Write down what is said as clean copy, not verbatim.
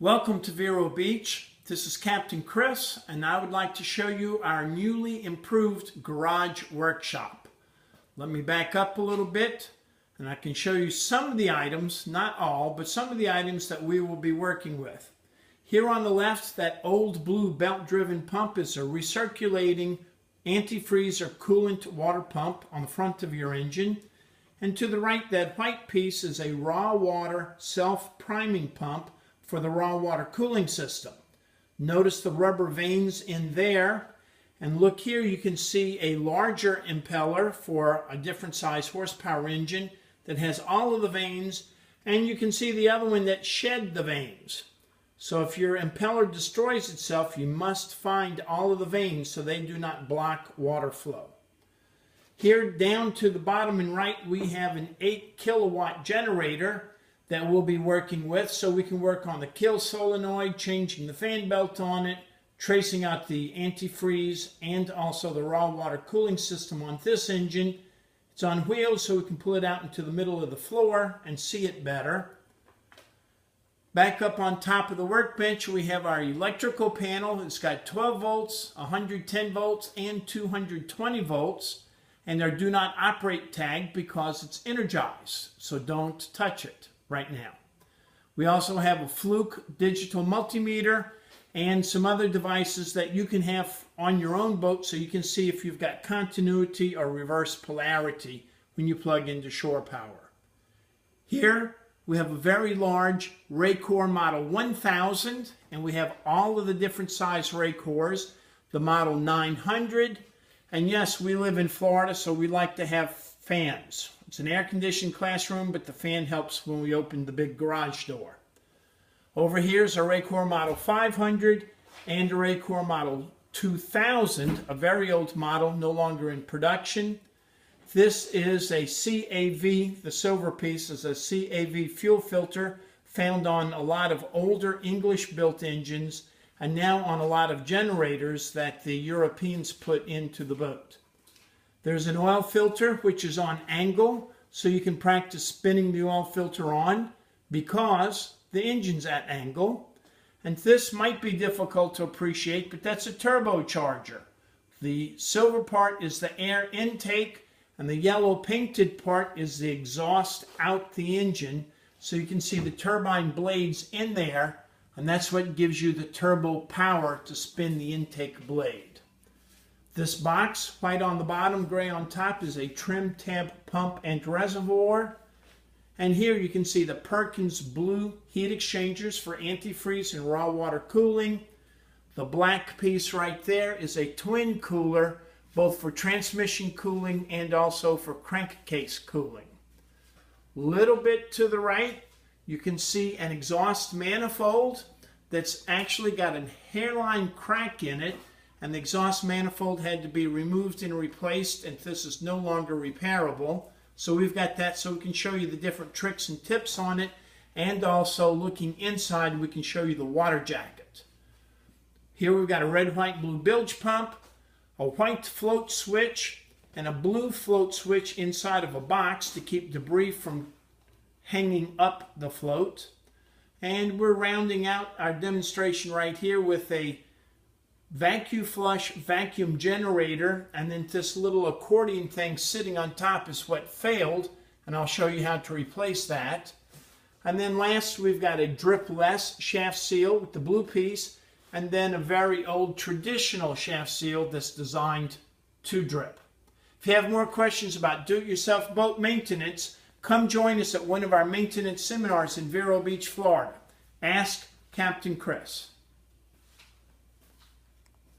Welcome to Vero Beach. This is Captain Chris, and I would like to show you our newly improved garage workshop. Let me back up a little bit, and I can show you some of the items, not all, but some of the items that we will be working with. Here on the left, that old blue belt-driven pump is a recirculating antifreeze or coolant water pump on the front of your engine. And to the right, that white piece is a raw water self-priming pump for the raw water cooling system. Notice the rubber vanes in there, and look here, you can see a larger impeller for a different size horsepower engine that has all of the vanes, and you can see the other one that shed the vanes. So if your impeller destroys itself, you must find all of the vanes so they do not block water flow. Here down to the bottom and right, we have an 8 kilowatt generator that we'll be working with, so we can work on the kill solenoid, changing the fan belt on it, tracing out the antifreeze, and also the raw water cooling system on this engine. It's on wheels, so we can pull it out into the middle of the floor and see it better. Back up on top of the workbench, we have our electrical panel. It's got 12 volts, 110 volts, and 220 volts. And our do not operate tag because it's energized, so don't touch it right now. We also have a Fluke digital multimeter and some other devices that you can have on your own boat so you can see if you've got continuity or reverse polarity when you plug into shore power. Here we have a very large Raycor Model 1000, and we have all of the different size Raycors, the Model 900, and yes, we live in Florida, so we like to have fans. It's an air-conditioned classroom, but the fan helps when we open the big garage door. Over here is a Raycor Model 500 and a Raycor Model 2000, a very old model, no longer in production. This is a CAV, the silver piece is a CAV fuel filter found on a lot of older English-built engines and now on a lot of generators that the Europeans put into the boat. There's an oil filter which is on angle, so you can practice spinning the oil filter on because the engine's at angle. And this might be difficult to appreciate, but that's a turbocharger. The silver part is the air intake, and the yellow painted part is the exhaust out the engine, so you can see the turbine blades in there, and that's what gives you the turbo power to spin the intake blade. This box, white on the bottom, gray on top, is a trim tab pump and reservoir. And here you can see the Perkins blue heat exchangers for antifreeze and raw water cooling. The black piece right there is a twin cooler, both for transmission cooling and also for crankcase cooling. Little bit to the right, you can see an exhaust manifold that's actually got a hairline crack in it, and the exhaust manifold had to be removed and replaced, and this is no longer repairable. So we've got that so we can show you the different tricks and tips on it, and also looking inside we can show you the water jacket. Here we've got a red, white, blue bilge pump, a white float switch, and a blue float switch inside of a box to keep debris from hanging up the float. And we're rounding out our demonstration right here with a vacuum flush vacuum generator, and then this little accordion thing sitting on top is what failed, and I'll show you how to replace that. And then last we've got a drip-less shaft seal with the blue piece, and then a very old traditional shaft seal that's designed to drip. If you have more questions about do-it-yourself boat maintenance, come join us at one of our maintenance seminars in Vero Beach, Florida. Ask Captain Chris.